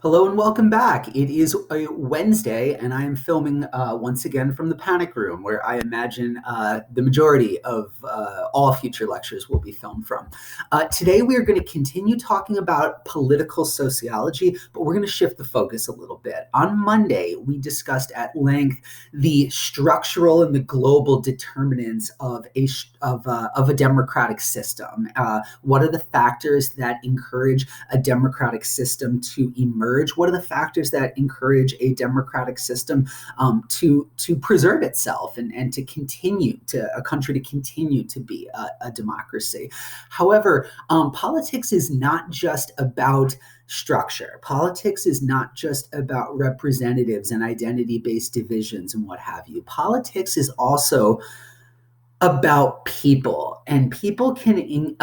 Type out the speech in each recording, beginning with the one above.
Hello and welcome back. It is a Wednesday, and I am filming once again from the Panic Room, where I imagine the majority of all future lectures will be filmed from. Today, we are going to continue talking about political sociology, but we're going to shift the focus a little bit. On Monday, we discussed at length the structural and the global determinants of a democratic system. What are the factors that encourage a democratic system to emerge? What are the factors that encourage a democratic system to preserve itself and to continue to a country to continue to be a democracy? However, politics is not just about structure. Politics is not just about representatives and identity-based divisions and what have you. Politics is also about people, and people can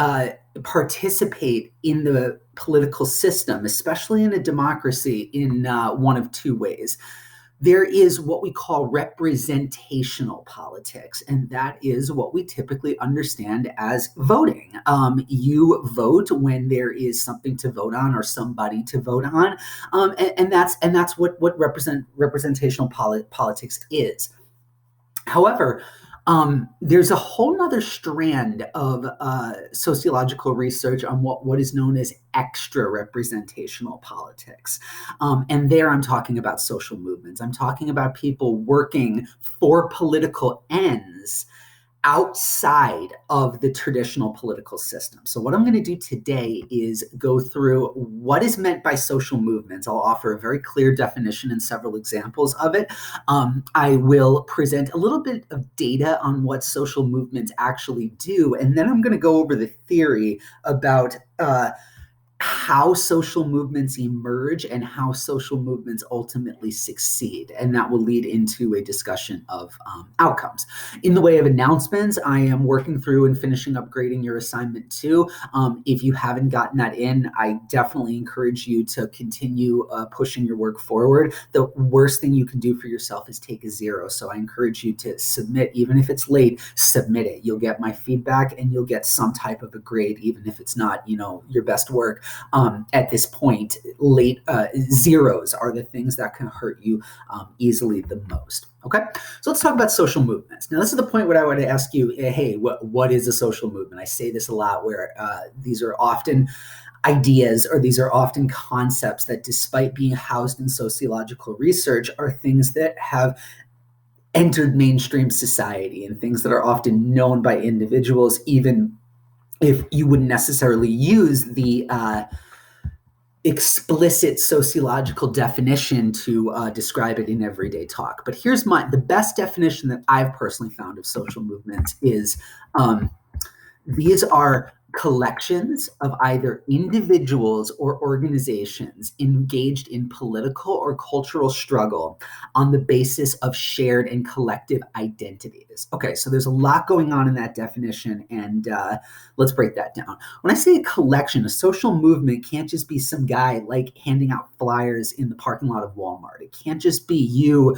participate in the political system, especially in a democracy, in one of two ways. There is what we call representational politics, and that is what we typically understand as voting. You vote when there is something to vote on or somebody to vote on, and that's what representational politics is. However, there's a whole nother strand of sociological research on what is known as extra representational politics. And there I'm talking about social movements. I'm talking about people working for political ends outside of the traditional political system. So what I'm going to do today is go through what is meant by social movements. I'll offer a very clear definition and several examples of it. I will present a little bit of data on what social movements actually do, and then I'm going to go over the theory about how social movements emerge and how social movements ultimately succeed. And that will lead into a discussion of outcomes. In the way of announcements, I am working through and finishing up grading your assignment 2. If you haven't gotten that in, I definitely encourage you to continue pushing your work forward. The worst thing you can do for yourself is take a 0. So I encourage you to submit, even if it's late, submit it. You'll get my feedback and you'll get some type of a grade, even if it's not, your best work. At this point, late zeros are the things that can hurt you easily the most. Okay, so let's talk about social movements. Now, this is the point where I want to ask you, hey, what is a social movement? I say this a lot, where these are often ideas, or these are often concepts that, despite being housed in sociological research, are things that have entered mainstream society and things that are often known by individuals, even if you wouldn't necessarily use the explicit sociological definition to describe it in everyday talk. But here's the best definition that I've personally found of social movements is these are collections of either individuals or organizations engaged in political or cultural struggle on the basis of shared and collective identities. Okay, so there's a lot going on in that definition, and let's break that down. When I say a collection, a social movement can't just be some guy like handing out flyers in the parking lot of Walmart. It can't just be you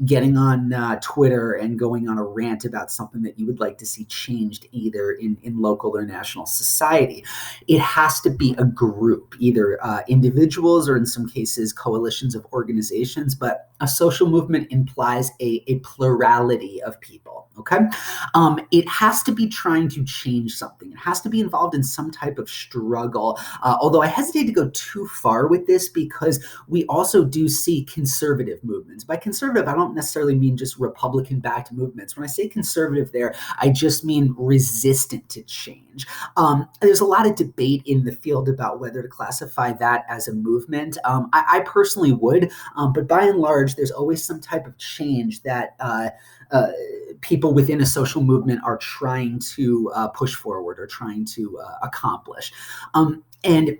getting on Twitter and going on a rant about something that you would like to see changed either in local or national society. It has to be a group, either individuals or in some cases coalitions of organizations, but a social movement implies a plurality of people, okay? It has to be trying to change something. It has to be involved in some type of struggle, although I hesitate to go too far with this because we also do see conservative movements. By conservative, I don't necessarily mean just Republican-backed movements. When I say conservative there, I just mean resistant to change. There's a lot of debate in the field about whether to classify that as a movement. I personally would, but by and large, there's always some type of change that people within a social movement are trying to push forward or trying to accomplish. And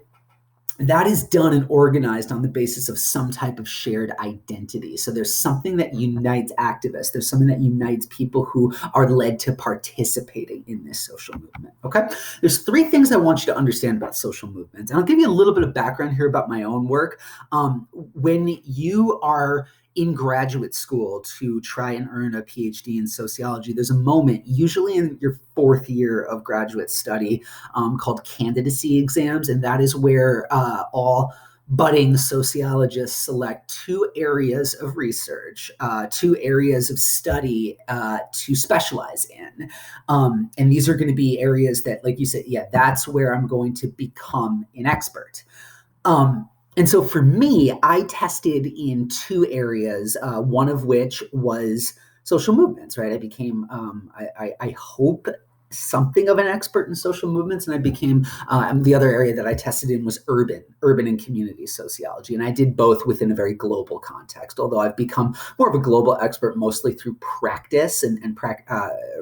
that is done and organized on the basis of some type of shared identity. So there's something that unites activists. There's something that unites people who are led to participating in this social movement, okay? There's 3 things I want you to understand about social movements. And I'll give you a little bit of background here about my own work. When you are in graduate school to try and earn a PhD in sociology, there's a moment, usually in your 4th year of graduate study, called candidacy exams, and that is where all budding sociologists select two areas of research, two areas of study to specialize in. And these are going to be areas that, like you said, yeah, that's where I'm going to become an expert. And so for me, I tested in two areas, one of which was social movements, right? I became, I hope, something of an expert in social movements, and I became, the other area that I tested in was urban and community sociology, and I did both within a very global context, although I've become more of a global expert mostly through practice and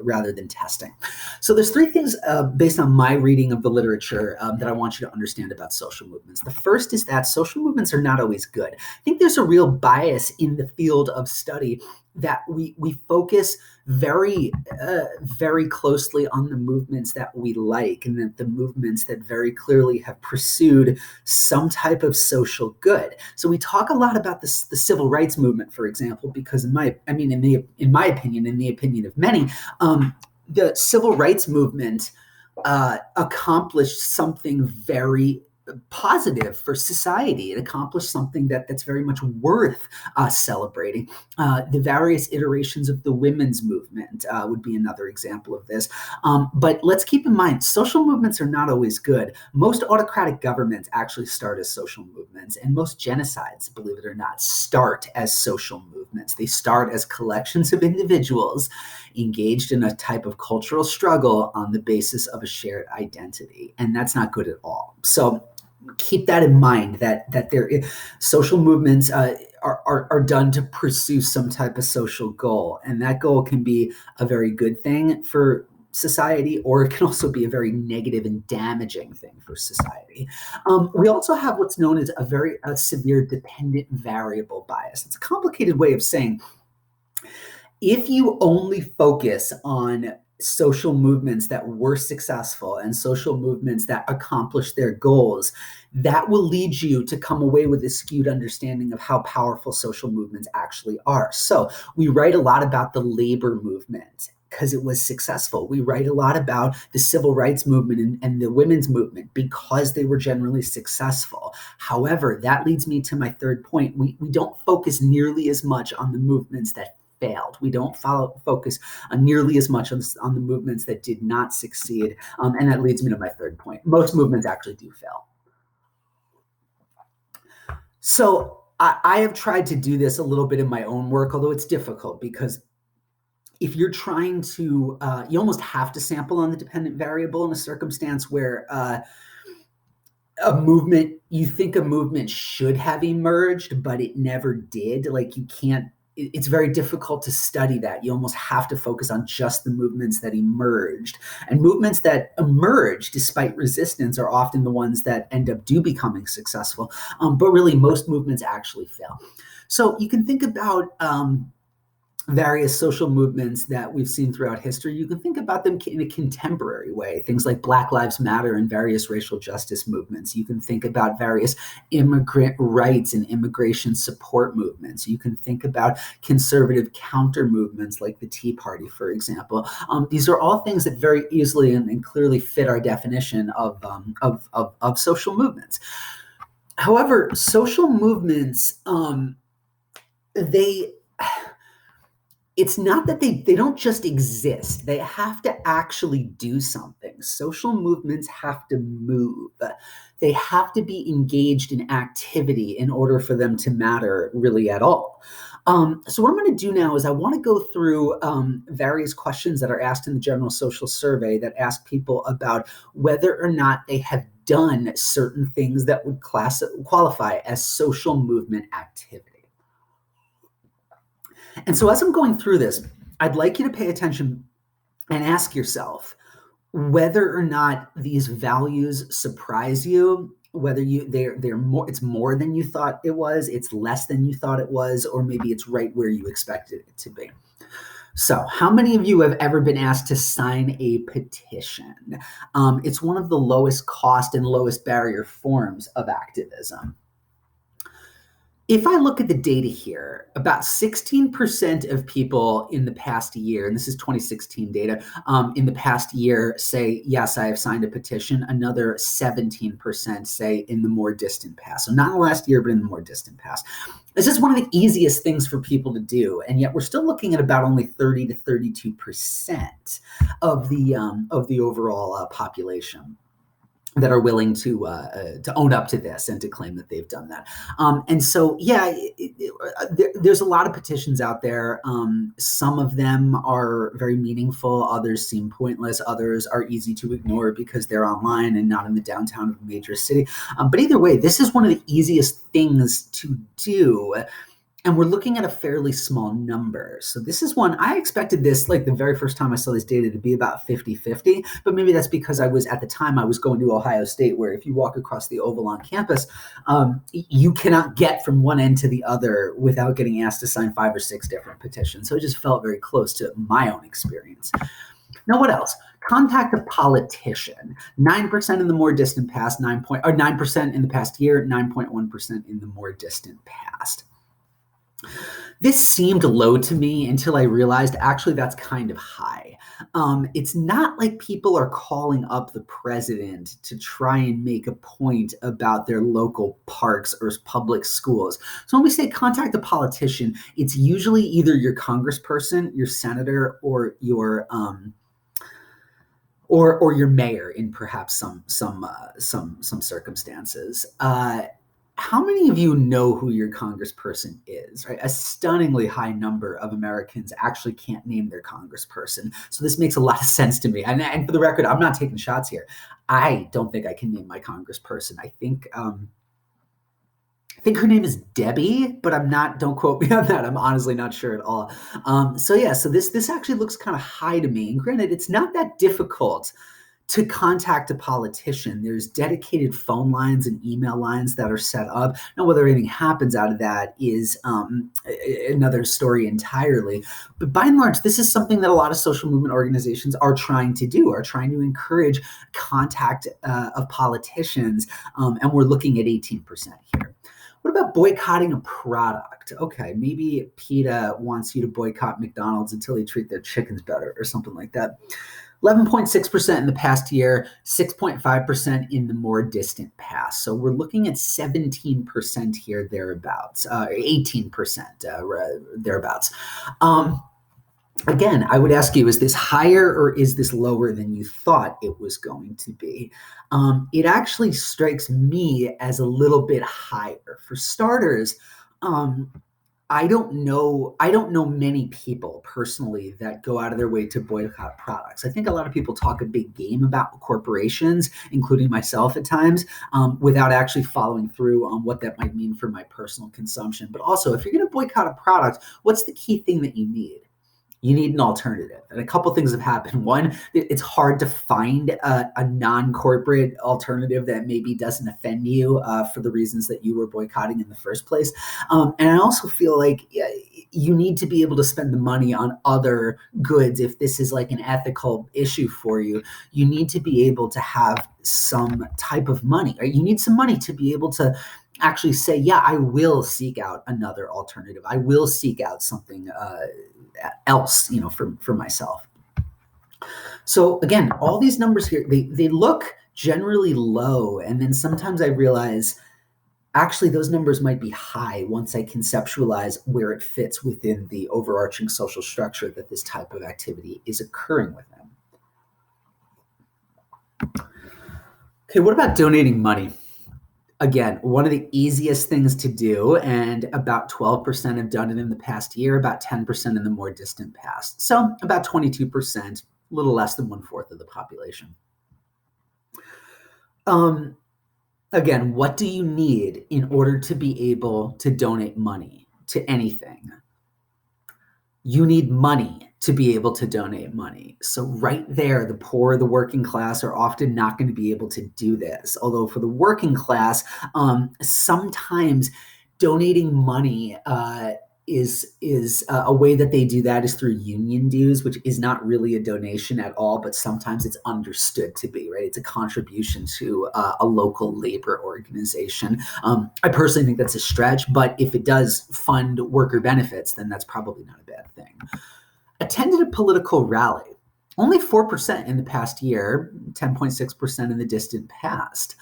rather than testing. So there's three things based on my reading of the literature that I want you to understand about social movements. The first is that social movements are not always good. I think there's a real bias in the field of study that we focus very closely on the movements that we like, and that the movements that very clearly have pursued some type of social good. So we talk a lot about the civil rights movement, for example, because in my opinion, in the opinion of many, the civil rights movement accomplished something very positive for society. It accomplished something that's very much worth celebrating. The various iterations of the women's movement would be another example of this. But let's keep in mind, social movements are not always good. Most autocratic governments actually start as social movements, and most genocides, believe it or not, start as social movements. They start as collections of individuals engaged in a type of cultural struggle on the basis of a shared identity, and that's not good at all. So keep that in mind, that social movements are done to pursue some type of social goal, and that goal can be a very good thing for society, or it can also be a very negative and damaging thing for society. We also have what's known as a very severe dependent variable bias. It's a complicated way of saying, if you only focus on social movements that were successful and social movements that accomplished their goals, that will lead you to come away with a skewed understanding of how powerful social movements actually are. So we write a lot about the labor movement because it was successful. We write a lot about the civil rights movement and the women's movement because they were generally successful. However, that leads me to my third point. We don't focus nearly as much on the movements that failed. We don't focus nearly as much on the movements that did not succeed. And that leads me to my third point. Most movements actually do fail. So I have tried to do this a little bit in my own work, although it's difficult because if you're trying to, you almost have to sample on the dependent variable in a circumstance where you think a movement should have emerged, but it never did. Like, you can't, it's very difficult to study that. You almost have to focus on just the movements that emerged. And movements that emerge despite resistance are often the ones that end up becoming successful. But really, most movements actually fail. So you can think about various social movements that we've seen throughout history. You can think about them in a contemporary way, things like Black Lives Matter and various racial justice movements. You can think about various immigrant rights and immigration support movements. You can think about conservative counter movements like the Tea Party, for example. These are all things that very easily and clearly fit our definition of social movements. However, social movements, it's not that they don't just exist. They have to actually do something. Social movements have to move. They have to be engaged in activity in order for them to matter really at all. So what I'm going to do now is I want to go through various questions that are asked in the General Social Survey that ask people about whether or not they have done certain things that would qualify as social movement activity. And so as I'm going through this, I'd like you to pay attention and ask yourself whether or not these values surprise you, whether it's more than you thought it was, it's less than you thought it was, or maybe it's right where you expected it to be. So how many of you have ever been asked to sign a petition? It's one of the lowest cost and lowest barrier forms of activism. If I look at the data here, about 16% of people in the past year, and this is 2016 data, in the past year say, yes, I have signed a petition. Another 17% say in the more distant past. So not in the last year, but in the more distant past. This is one of the easiest things for people to do, and yet we're still looking at about only 30 to 32% of the overall population that are willing to own up to this and to claim that they've done that. And so, yeah, there's a lot of petitions out there. Some of them are very meaningful. Others seem pointless. Others are easy to ignore because they're online and not in the downtown of a major city. But either way, this is one of the easiest things to do. And we're looking at a fairly small number. So this is one, I expected this, like the very first time I saw this data, to be about 50-50, but maybe that's because I was, at the time, I was going to Ohio State, where if you walk across the Oval on campus, you cannot get from one end to the other without getting asked to sign 5 or 6 different petitions. So it just felt very close to my own experience. Now, what else? Contact a politician. 9% in the more distant past, 9% in the past year, 9.1% in the more distant past. This seemed low to me until I realized actually that's kind of high. It's not like people are calling up the president to try and make a point about their local parks or public schools. So when we say contact a politician, it's usually either your congressperson, your senator, or your your mayor in perhaps some circumstances. How many of you know who your congressperson is? Right? A stunningly high number of Americans actually can't name their congressperson. So this makes a lot of sense to me. And for the record, I'm not taking shots here. I don't think I can name my congressperson. I think her name is Debbie, but don't quote me on that. I'm honestly not sure at all. So this actually looks kind of high to me. And granted, it's not that difficult to contact a politician. There's dedicated phone lines and email lines that are set up. Now, whether anything happens out of that is another story entirely. But by and large, this is something that a lot of social movement organizations are trying to do, are trying to encourage contact of politicians. And we're looking at 18% here. What about boycotting a product? Okay, maybe PETA wants you to boycott McDonald's until they treat their chickens better or something like that. 11.6% in the past year, 6.5% in the more distant past. So we're looking at 17% here, thereabouts, 18% thereabouts. Again, I would ask you, is this higher or is this lower than you thought it was going to be? It actually strikes me as a little bit higher. For starters, I don't know many people personally that go out of their way to boycott products. I think a lot of people talk a big game about corporations, including myself at times, without actually following through on what that might mean for my personal consumption. But also, if you're going to boycott a product, what's the key thing that you need? You need an alternative. And a couple things have happened. One, it's hard to find a non-corporate alternative that maybe doesn't offend you for the reasons that you were boycotting in the first place. And I also feel like you need to be able to spend the money on other goods. If this is like an ethical issue for you, you need to be able to have some type of money, right? You need some money to be able to actually say, yeah, I will seek out another alternative. I will seek out something else, for myself. So again, all these numbers here, they look generally low. And then sometimes I realize, actually, those numbers might be high once I conceptualize where it fits within the overarching social structure that this type of activity is occurring within. Okay, what about donating money? Again, one of the easiest things to do, and about 12% have done it in the past year, about 10% in the more distant past. So about 22%, a little less than 1/4 of the population. Again, what do you need in order to be able to donate money to anything? You need money to be able to donate money. So right there, the poor, the working class are often not going to be able to do this. Although for the working class, sometimes donating money a way that they do that is through union dues, which is not really a donation at all, but sometimes it's understood to be, right? It's a contribution to a local labor organization. I personally think that's a stretch, but if it does fund worker benefits, then that's probably not a bad thing. Attended a political rally. Only 4% in the past year, 10.6% in the distant past.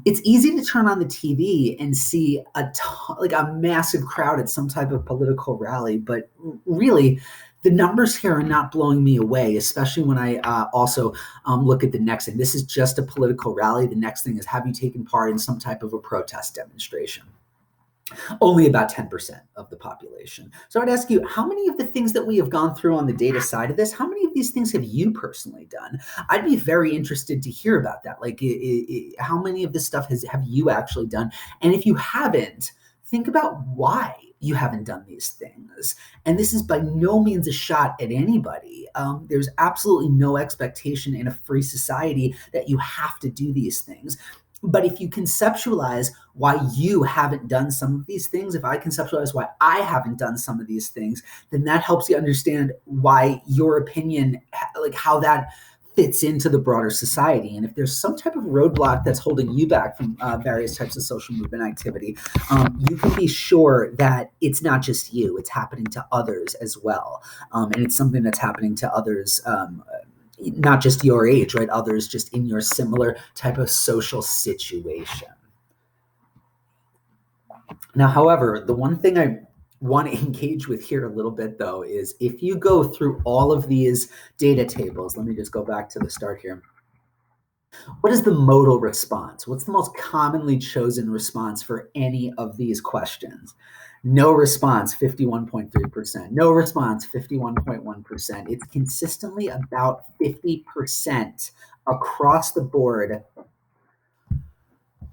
It's easy to turn on the TV and see a massive crowd at some type of political rally, but really, the numbers here are not blowing me away, especially when I also look at the next thing. This is just a political rally. The next thing is, have you taken part in some type of a protest demonstration? Only about 10% of the population. So I'd ask you, how many of the things that we have gone through on the data side of this, how many of these things have you personally done? I'd be very interested to hear about that. Like, how many of this stuff have you actually done? And if you haven't, think about why you haven't done these things. And this is by no means a shot at anybody. There's absolutely no expectation in a free society that you have to do these things. But if you conceptualize why you haven't done some of these things, if I conceptualize why I haven't done some of these things, then that helps you understand why your opinion, like how that fits into the broader society. And if there's some type of roadblock that's holding you back from various types of social movement activity, you can be sure that it's not just you, it's happening to others as well. And it's something that's happening to others not just your age, right? Others just in your similar type of social situation. Now, however, the one thing I want to engage with here a little bit, though, is if you go through all of these data tables, let me just go back to the start here. What is the modal response? What's the most commonly chosen response for any of these questions? No response, 51.3%. No response, 51.1%. It's consistently about 50% across the board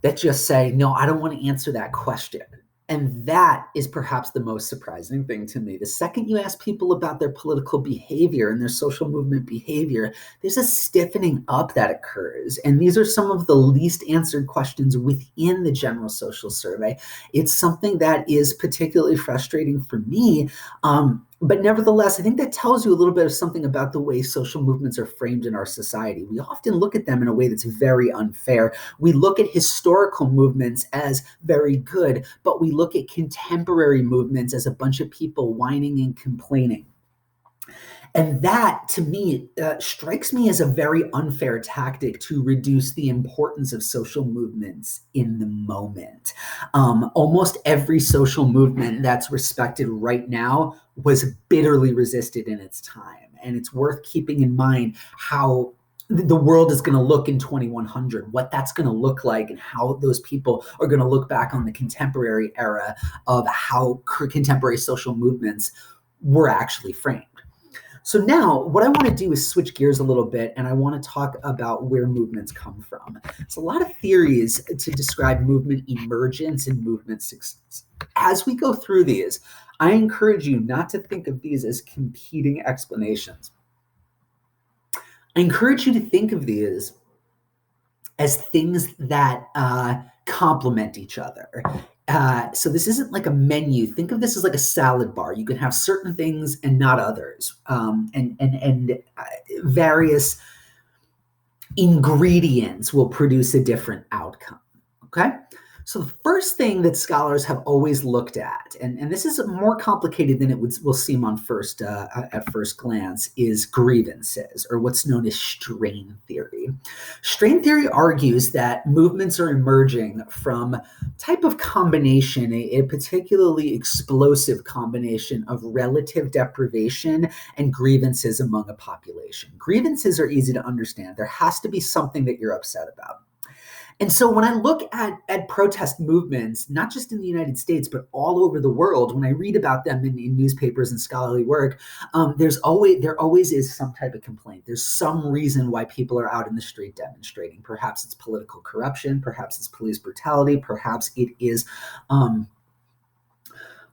that just say, no, I don't want to answer that question. And that is perhaps the most surprising thing to me. The second you ask people about their political behavior and their social movement behavior, there's a stiffening up that occurs. And these are some of the least answered questions within the general social survey. It's something that is particularly frustrating for me. But nevertheless, I think that tells you a little bit of something about the way social movements are framed in our society. We often look at them in a way that's very unfair. We look at historical movements as very good, but we look at contemporary movements as a bunch of people whining and complaining. And that, to me, strikes me as a very unfair tactic to reduce the importance of social movements in the moment. Almost every social movement that's respected right now was bitterly resisted in its time. And it's worth keeping in mind how the world is going to look in 2100, what that's going to look like, and how those people are going to look back on the contemporary era of how contemporary social movements were actually framed. So now what I want to do is switch gears a little bit, and I want to talk about where movements come from. There's a lot of theories to describe movement emergence and movement success. As we go through these, I encourage you not to think of these as competing explanations. I encourage you to think of these as things that complement each other. So this isn't like a menu. Think of this as like a salad bar. You can have certain things and not others, and various ingredients will produce a different outcome. Okay. So the first thing that scholars have always looked at, and this is more complicated than it will seem at first glance, is grievances, or what's known as strain theory. Strain theory argues that movements are emerging from type of combination, a particularly explosive combination of relative deprivation and grievances among a population. Grievances are easy to understand. There has to be something that you're upset about. And so when I look at protest movements, not just in the United States, but all over the world, when I read about them in newspapers and scholarly work, there always is some type of complaint. There's some reason why people are out in the street demonstrating. Perhaps it's political corruption, perhaps it's police brutality, perhaps it is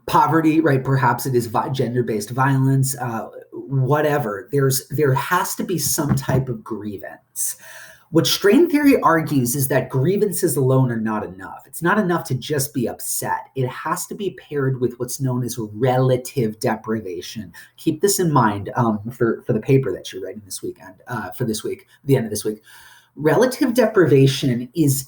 poverty, right? Perhaps it is gender-based violence, whatever. There has to be some type of grievance. What strain theory argues is that grievances alone are not enough. It's not enough to just be upset. It has to be paired with what's known as relative deprivation. Keep this in mind for the paper that you're writing this weekend, for this week, the end of this week. Relative deprivation is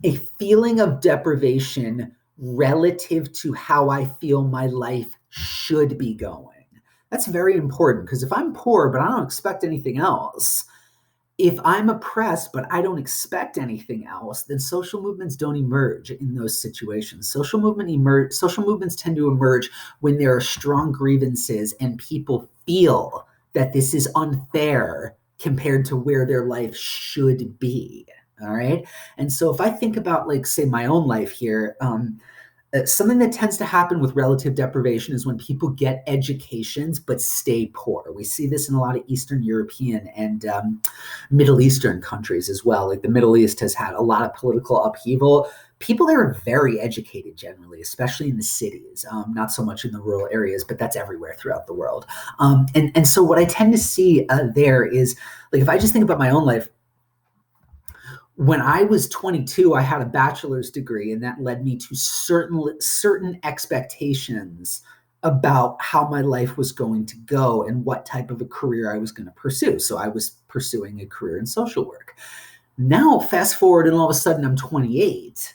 a feeling of deprivation relative to how I feel my life should be going. That's very important, because if I'm poor but I don't expect anything else, if I'm oppressed but I don't expect anything else, then social movements don't emerge in those situations. Social movements tend to emerge when there are strong grievances and people feel that this is unfair compared to where their life should be. All right. And so if I think about, like, say, my own life here, something that tends to happen with relative deprivation is when people get educations but stay poor. We see this in a lot of Eastern European and Middle Eastern countries as well. Like the Middle East has had a lot of political upheaval. People there are very educated generally, especially in the cities, not so much in the rural areas, but that's everywhere throughout the world. And so what I tend to see there is, like, if I just think about my own life, when I was 22, I had a bachelor's degree, and that led me to certain expectations about how my life was going to go and what type of a career I was going to pursue. So I was pursuing a career in social work. Now, fast forward, and all of a sudden I'm 28,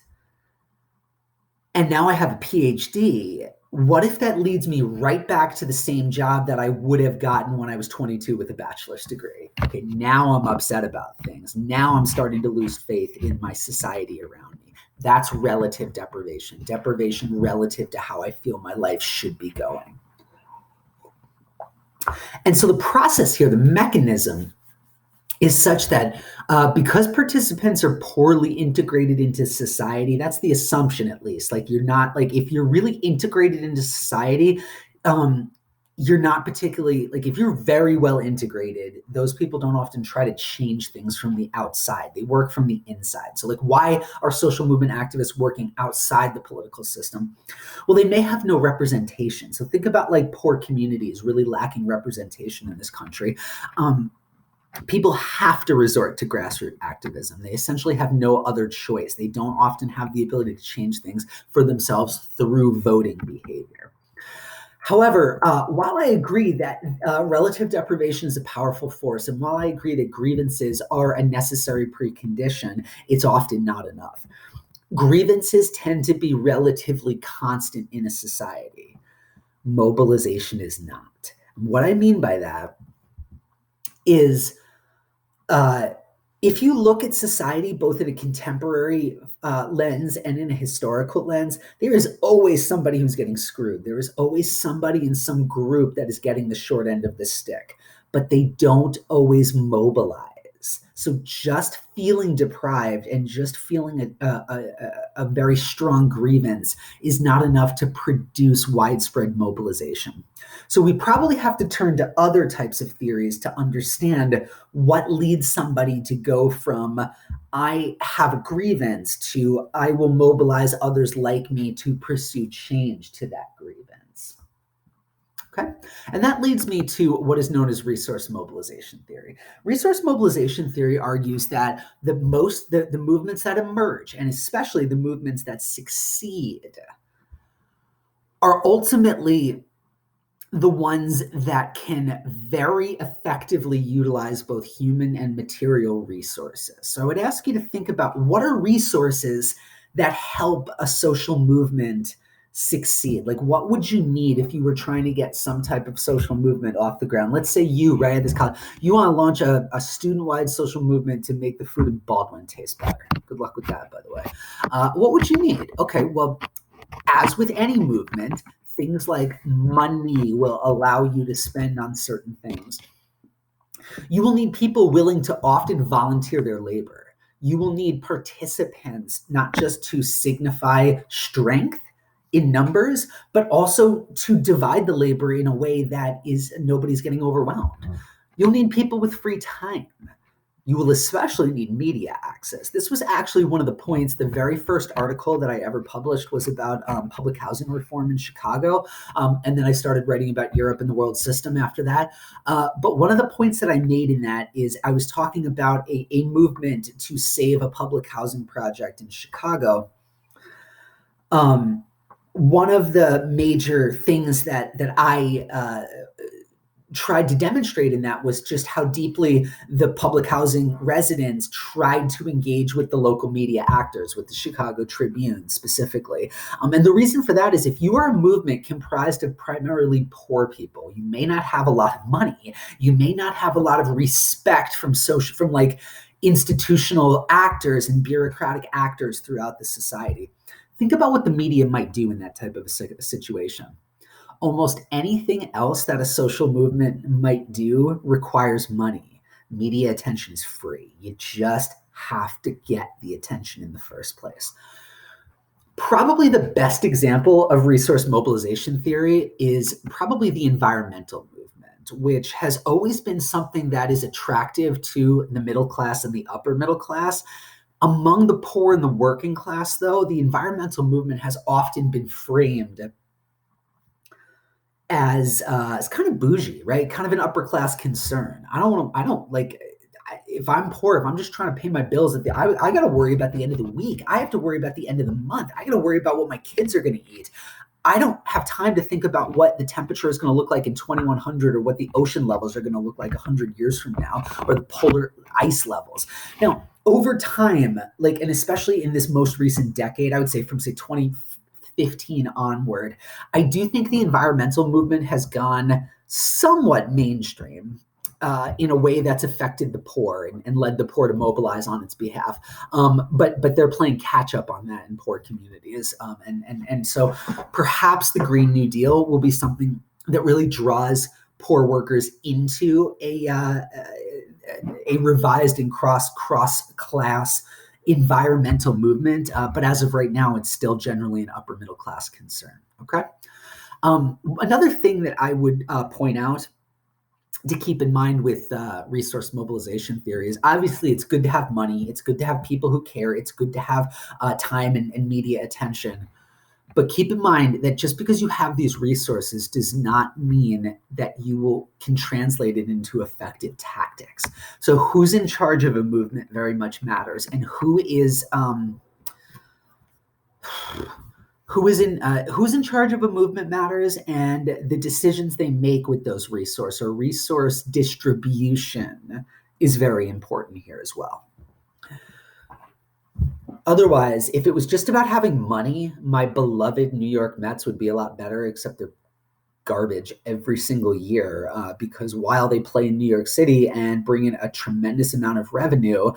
and now I have a PhD. What if that leads me right back to the same job that I would have gotten when I was 22 with a bachelor's degree? Okay, now I'm upset about things. Now I'm starting to lose faith in my society around me. That's relative deprivation relative to how I feel my life should be going. And so the process here, the mechanism, is such that because participants are poorly integrated into society, that's the assumption, at least. Like, you're not, like, if you're really integrated into society, you're not particularly, like, if you're very well integrated, those people don't often try to change things from the outside. They work from the inside. So, like, why are social movement activists working outside the political system? Well, they may have no representation. So think about, like, poor communities really lacking representation in this country. People have to resort to grassroots activism. They essentially have no other choice. They don't often have the ability to change things for themselves through voting behavior. However, while I agree that relative deprivation is a powerful force, and while I agree that grievances are a necessary precondition, it's often not enough. Grievances tend to be relatively constant in a society. Mobilization is not. What I mean by that is, if you look at society both in a contemporary lens and in a historical lens, there is always somebody who's getting screwed. There is always somebody in some group that is getting the short end of the stick, but they don't always mobilize. So just feeling deprived and just feeling a very strong grievance is not enough to produce widespread mobilization. So we probably have to turn to other types of theories to understand what leads somebody to go from I have a grievance to I will mobilize others like me to pursue change to that grievance. Okay, and that leads me to what is known as resource mobilization theory. Resource mobilization theory argues that the movements that emerge, and especially the movements that succeed, are ultimately the ones that can very effectively utilize both human and material resources. So I would ask you to think about, what are resources that help a social movement succeed? Like, what would you need if you were trying to get some type of social movement off the ground? Let's say you, right at this college, you want to launch a student-wide social movement to make the food in Baldwin taste better. Good luck with that, by the way. What would you need? Okay, well, as with any movement, things like money will allow you to spend on certain things. You will need people willing to often volunteer their labor. You will need participants, not just to signify strength in numbers, but also to divide the labor in a way that is nobody's getting overwhelmed. You'll need people with free time. You will especially need media access. This was actually one of the points. The very first article that I ever published was about public housing reform in Chicago. And then I started writing about Europe and the world system after that. But one of the points that I made in that is I was talking about a movement to save a public housing project in Chicago. One of the major things that I tried to demonstrate in that was just how deeply the public housing residents tried to engage with the local media actors, with the Chicago Tribune specifically. And the reason for that is if you are a movement comprised of primarily poor people, you may not have a lot of money, you may not have a lot of respect from like institutional actors and bureaucratic actors throughout the society. Think about what the media might do in that type of a situation. Almost anything else that a social movement might do requires money. Media attention is free. You just have to get the attention in the first place. Probably the best example of resource mobilization theory is probably the environmental movement, which has always been something that is attractive to the middle class and the upper middle class. Among the poor and the working class, though, the environmental movement has often been framed as kind of bougie, right? Kind of an upper class concern. If I'm poor, if I'm just trying to pay my bills, I got to worry about the end of the week. I have to worry about the end of the month. I got to worry about what my kids are going to eat. I don't have time to think about what the temperature is going to look like in 2100 or what the ocean levels are going to look like 100 years from now or the polar ice levels. Now, over time, and especially in this most recent decade, I would say from, say, 2015 onward, I do think the environmental movement has gone somewhat mainstream in a way that's affected the poor and led the poor to mobilize on its behalf. But they're playing catch up on that in poor communities. And so perhaps the Green New Deal will be something that really draws poor workers into a revised and cross-class environmental movement. But as of right now, it's still generally an upper middle class concern. Okay. Another thing that I would point out to keep in mind with resource mobilization theory is obviously it's good to have money. It's good to have people who care. It's good to have time and media attention. But keep in mind that just because you have these resources does not mean that you can translate it into effective tactics. So who's in charge of a movement very much matters, and who's in charge of a movement matters, and the decisions they make with those resources or resource distribution is very important here as well. Otherwise, if it was just about having money, my beloved New York Mets would be a lot better, except they're garbage every single year because while they play in New York City and bring in a tremendous amount of revenue,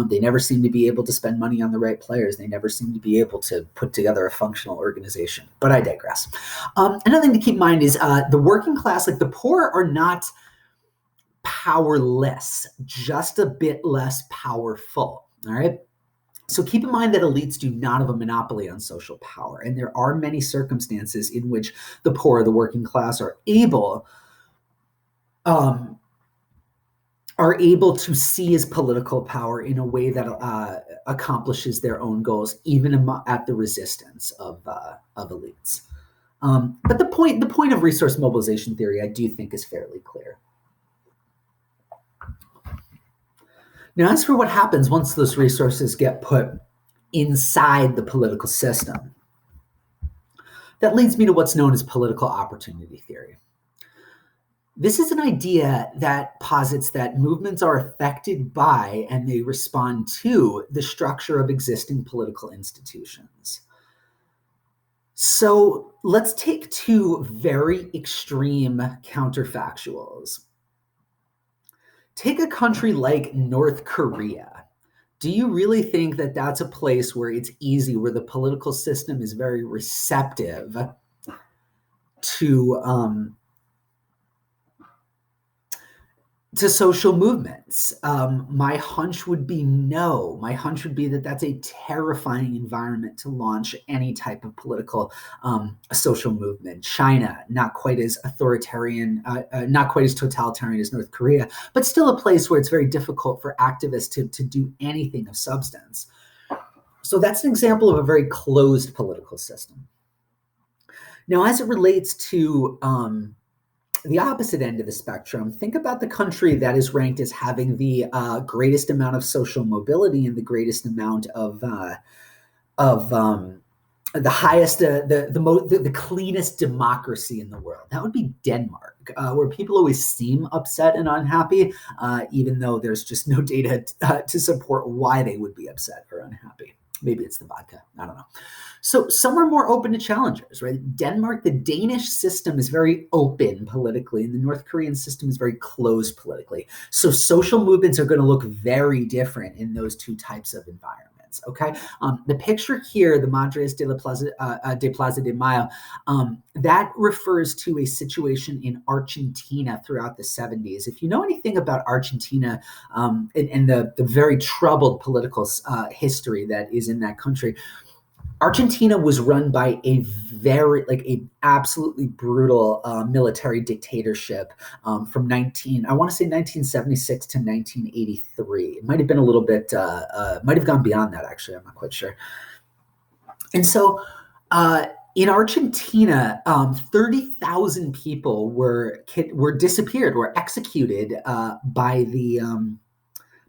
they never seem to be able to spend money on the right players. They never seem to be able to put together a functional organization. But I digress. Another thing to keep in mind is the working class, like the poor, are not powerless, just a bit less powerful. All right. So keep in mind that elites do not have a monopoly on social power, and there are many circumstances in which the poor, the working class, are able to seize political power in a way that accomplishes their own goals, even at the resistance of elites. But the point of resource mobilization theory, I do think, is fairly clear. Now, as for what happens once those resources get put inside the political system, that leads me to what's known as political opportunity theory. This is an idea that posits that movements are affected by and they respond to the structure of existing political institutions. So let's take two very extreme counterfactuals. Take a country like North Korea. Do you really think that that's a place where it's easy, where the political system is very receptive to to social movements? My hunch would be no. My hunch would be that that's a terrifying environment to launch any type of political social movement. China, not quite as authoritarian, not quite as totalitarian as North Korea, but still a place where it's very difficult for activists to do anything of substance. So that's an example of a very closed political system. Now, as it relates to the opposite end of the spectrum, think about the country that is ranked as having the greatest amount of social mobility and the greatest amount of the highest, the cleanest democracy in the world. That would be Denmark, where people always seem upset and unhappy, even though there's just no data to support why they would be upset or unhappy. Maybe it's the vodka. I don't know. So some are more open to challengers, right? Denmark, the Danish system is very open politically, and the North Korean system is very closed politically. So social movements are going to look very different in those two types of environments. Okay, the picture here, the Madres de la Plaza de Mayo, that refers to a situation in Argentina throughout the 70s. If you know anything about Argentina and the very troubled political history that is in that country, Argentina was run by a absolutely brutal military dictatorship from 1976 to 1983. It might have been a little bit, might have gone beyond that, actually. I'm not quite sure. And so in Argentina, 30,000 people were disappeared, were executed by the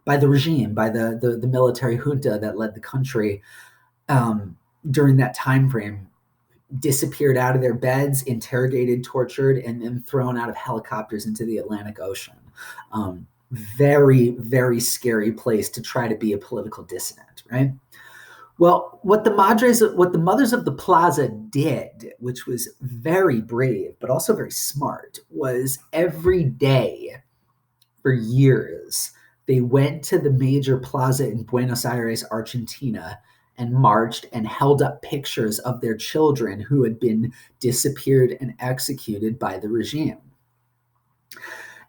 regime, by the military junta that led the country. During that time frame, disappeared out of their beds, interrogated, tortured, and then thrown out of helicopters into the Atlantic Ocean. Very, very scary place to try to be a political dissident, right? Well, what the Mothers of the Plaza did, which was very brave, but also very smart, was every day for years, they went to the major plaza in Buenos Aires, Argentina, and marched and held up pictures of their children who had been disappeared and executed by the regime.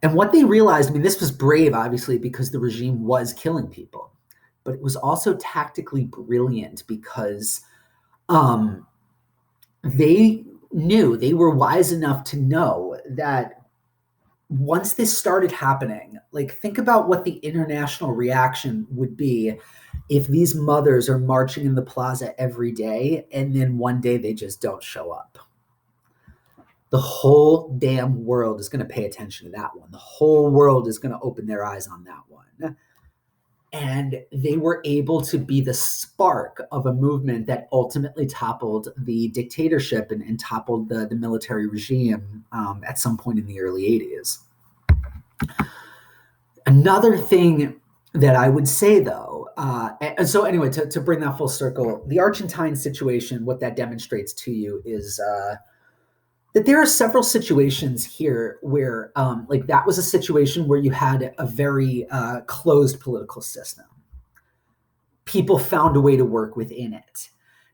And what they realized, I mean, this was brave, obviously, because the regime was killing people, but it was also tactically brilliant because they were wise enough to know that once this started happening, like, think about what the international reaction would be if these mothers are marching in the plaza every day and then one day they just don't show up. The whole damn world is going to pay attention to that one. The whole world is going to open their eyes on that one. And they were able to be the spark of a movement that ultimately toppled the dictatorship and toppled the military regime at some point in the early 80s. Another thing that I would say, though, so anyway, to bring that full circle, the Argentine situation, what that demonstrates to you is that there are several situations here where, like, that was a situation where you had a very closed political system. People found a way to work within it.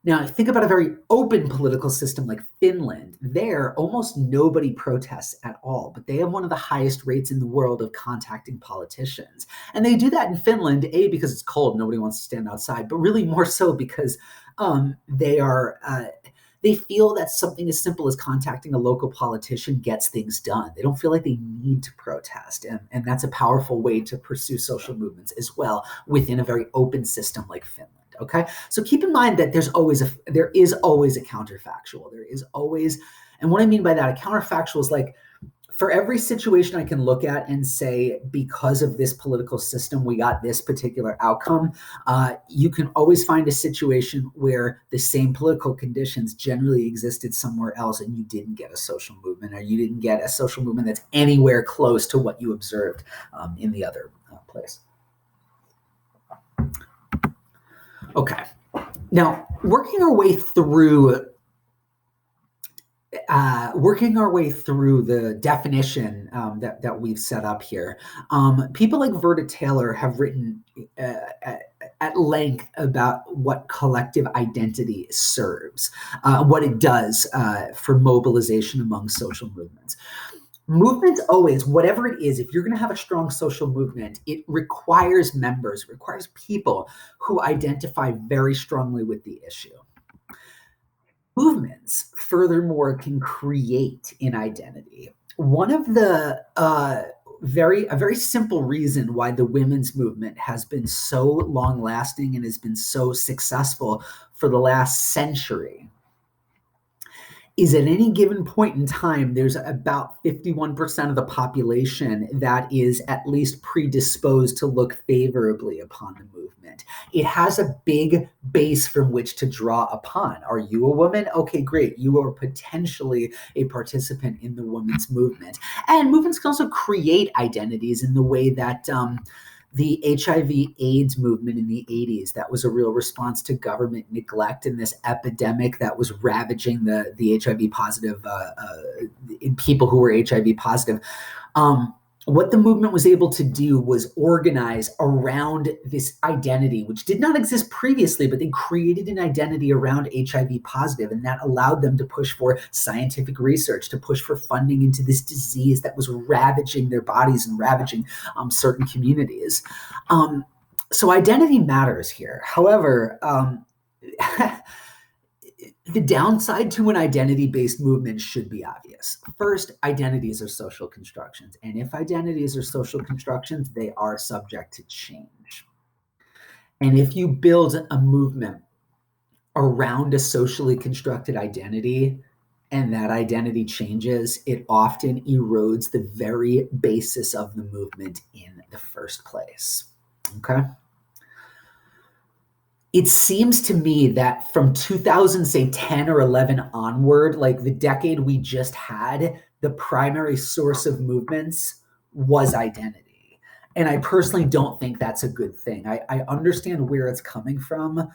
Now, think about a very open political system like Finland. There, almost nobody protests at all, but they have one of the highest rates in the world of contacting politicians. And they do that in Finland, A, because it's cold, nobody wants to stand outside, but really more so because they feel that something as simple as contacting a local politician gets things done. They don't feel like they need to protest. And that's a powerful way to pursue social movements as well within a very open system like Finland. Okay, so keep in mind that there is always a counterfactual. There is always, and what I mean by that, a counterfactual is like, for every situation I can look at and say, because of this political system, we got this particular outcome, you can always find a situation where the same political conditions generally existed somewhere else and you didn't get a social movement, or you didn't get a social movement that's anywhere close to what you observed in the other place. Okay, now working our way through the definition that we've set up here, people like Verda Taylor have written at length about what collective identity serves, what it does for mobilization among social movements. Movements always, whatever it is, if you're going to have a strong social movement, it requires members, it requires people who identify very strongly with the issue. Movements, furthermore, can create an identity. One of the a very simple reason why the women's movement has been so long lasting and has been so successful for the last century is at any given point in time, there's about 51% of the population that is at least predisposed to look favorably upon the movement. It has a big base from which to draw upon. Are you a woman? Okay, great. You are potentially a participant in the women's movement. And movements can also create identities in the way that the HIV/AIDS movement in the 80s, that was a real response to government neglect and this epidemic that was ravaging the HIV positive people who were HIV positive. What the movement was able to do was organize around this identity, which did not exist previously, but they created an identity around HIV positive, and that allowed them to push for scientific research, to push for funding into this disease that was ravaging their bodies and ravaging certain communities. So identity matters here. However, the downside to an identity-based movement should be obvious. First, identities are social constructions. And if identities are social constructions, they are subject to change. And if you build a movement around a socially constructed identity and that identity changes, it often erodes the very basis of the movement in the first place. Okay? It seems to me that from 2000, say 10 or 11 onward, like the decade we just had, the primary source of movements was identity. And I personally don't think that's a good thing. I understand where it's coming from,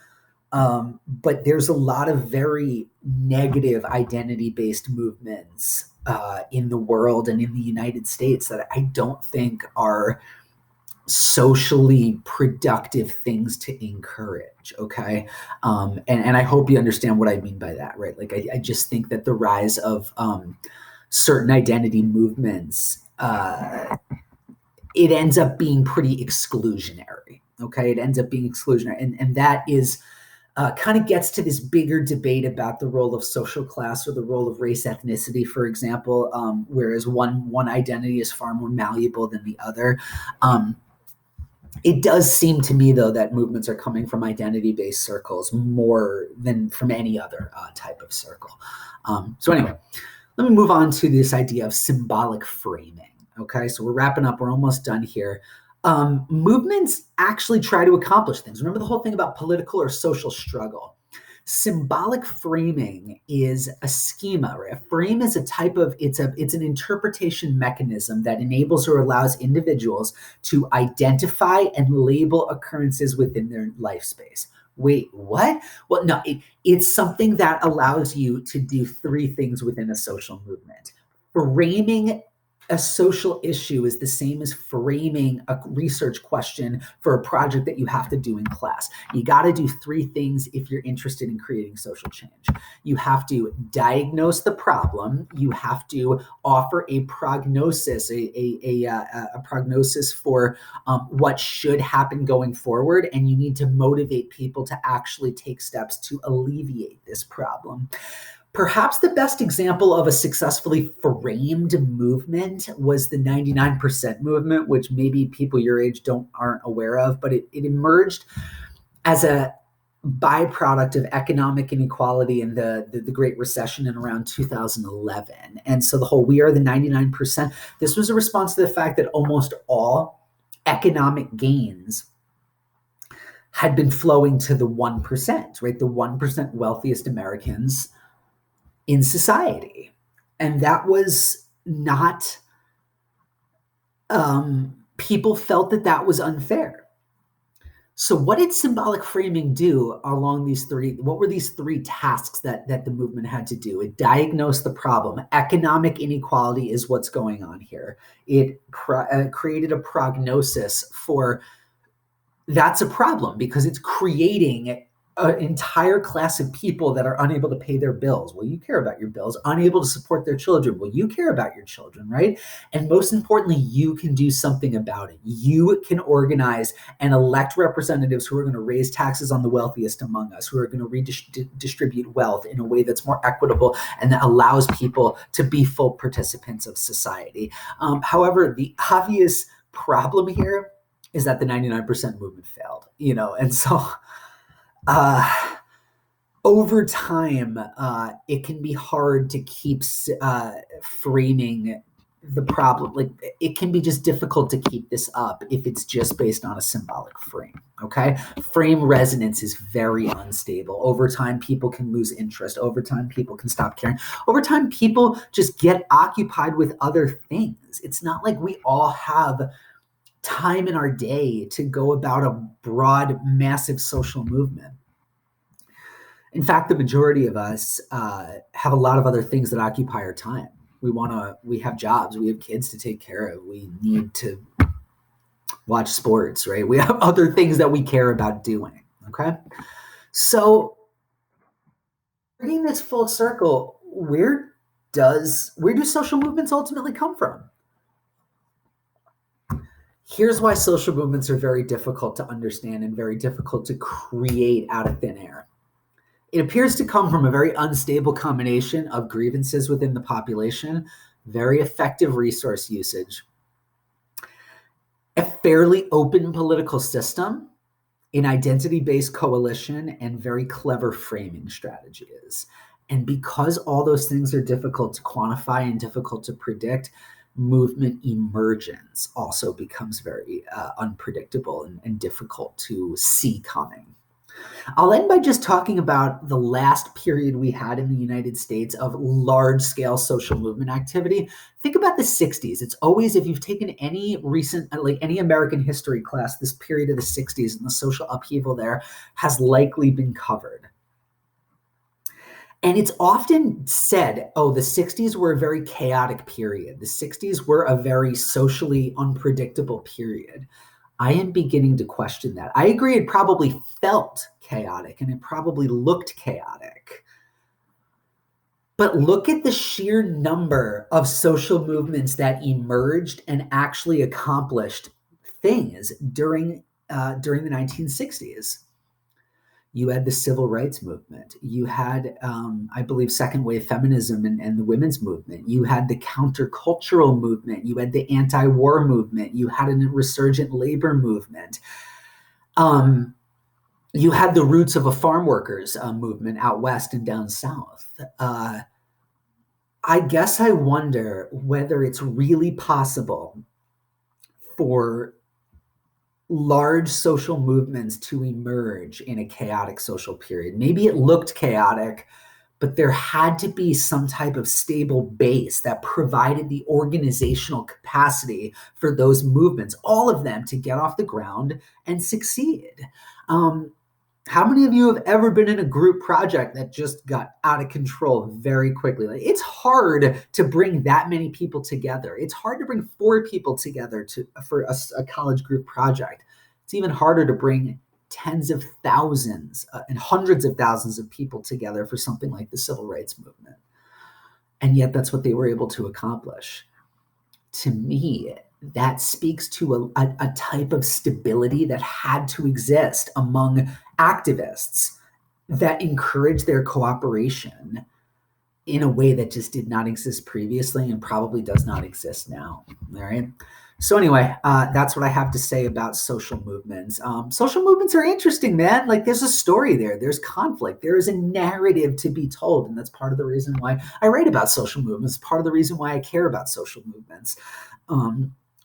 but there's a lot of very negative identity-based movements in the world and in the United States that I don't think are socially productive things to encourage. Okay. And I hope you understand what I mean by that, right? Like, I just think that the rise of certain identity movements, it ends up being pretty exclusionary. Okay. It ends up being exclusionary. And that is kind of gets to this bigger debate about the role of social class or the role of race ethnicity, for example, whereas one identity is far more malleable than the other. It does seem to me, though, that movements are coming from identity-based circles more than from any other type of circle. So anyway, let me move on to this idea of symbolic framing. Okay, so we're wrapping up. We're almost done here. Movements actually try to accomplish things. Remember the whole thing about political or social struggle. Symbolic framing is a schema, right? A frame is a type of, it's an interpretation mechanism that enables or allows individuals to identify and label occurrences within their life space. Wait, what? Well, no, it's something that allows you to do three things within a social movement. Framing a social issue is the same as framing a research question for a project that you have to do in class. You got to do three things if you're interested in creating social change. You have to diagnose the problem. You have to offer a prognosis, a prognosis for what should happen going forward, and you need to motivate people to actually take steps to alleviate this problem. Perhaps the best example of a successfully framed movement was the 99% movement, which maybe people your age aren't aware of, but it emerged as a byproduct of economic inequality and the Great Recession in around 2011. And so the whole "we are the 99%," this was a response to the fact that almost all economic gains had been flowing to the 1%, right? The 1% wealthiest Americans in society. And that was not, people felt that that was unfair. So what did symbolic framing do along these three? What were these three tasks that the movement had to do? It diagnosed the problem. Economic inequality is what's going on here. It created a prognosis for that's a problem because it's creating an entire class of people that are unable to pay their bills. Well, you care about your bills. Unable to support their children. Well, you care about your children, right? And most importantly, you can do something about it. You can organize and elect representatives who are going to raise taxes on the wealthiest among us, who are going to redistribute wealth in a way that's more equitable and that allows people to be full participants of society. However, the obvious problem here is that the 99% movement failed, and so over time, it can be hard to keep framing the problem. Like, it can be just difficult to keep this up if it's just based on a symbolic frame. Okay, frame resonance is very unstable. Over time, people can lose interest. Over time, people can stop caring. Over time, people just get occupied with other things. It's not like we all have time in our day to go about a broad, massive social movement. In fact, the majority of us have a lot of other things that occupy our time. We have jobs, we have kids to take care of, we need to watch sports, right? We have other things that we care about doing, okay? So bringing this full circle, where do social movements ultimately come from? Here's why social movements are very difficult to understand and very difficult to create out of thin air. It appears to come from a very unstable combination of grievances within the population, very effective resource usage, a fairly open political system, an identity-based coalition, and very clever framing strategies. And because all those things are difficult to quantify and difficult to predict, movement emergence also becomes very unpredictable and difficult to see coming. I'll end by just talking about the last period we had in the United States of large-scale social movement activity. Think about the 60s. It's always, if you've taken any recent, like any American history class, this period of the 60s and the social upheaval there has likely been covered. And it's often said, oh, the 60s were a very chaotic period. The 60s were a very socially unpredictable period. I am beginning to question that. I agree it probably felt chaotic and it probably looked chaotic. But look at the sheer number of social movements that emerged and actually accomplished things during the 1960s. You had the civil rights movement. You had, I believe, second wave feminism and the women's movement. You had the countercultural movement. You had the anti-war movement. You had a resurgent labor movement. You had the roots of a farm workers movement out west and down south. I guess I wonder whether it's really possible for large social movements to emerge in a chaotic social period. Maybe it looked chaotic, but there had to be some type of stable base that provided the organizational capacity for those movements, all of them, to get off the ground and succeed. How many of you have ever been in a group project that just got out of control very quickly? Like, it's hard to bring that many people together. It's hard to bring 4 people together for a college group project. It's even harder to bring tens of thousands and hundreds of thousands of people together for something like the civil rights movement. And yet that's what they were able to accomplish. To me, that speaks to a type of stability that had to exist among activists that encourage their cooperation in a way that just did not exist previously and probably does not exist now. All right. So anyway, that's what I have to say about social movements. Social movements are interesting, man. Like, there's a story there. There's conflict. There is a narrative to be told. And that's part of the reason why I write about social movements, part of the reason why I care about social movements.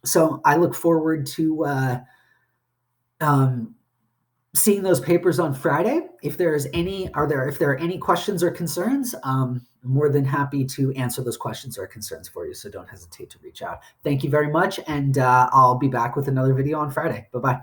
So I look forward to seeing those papers on Friday. If there are any questions or concerns, I'm more than happy to answer those questions or concerns for you. So don't hesitate to reach out. Thank you very much. And I'll be back with another video on Friday. Bye-bye.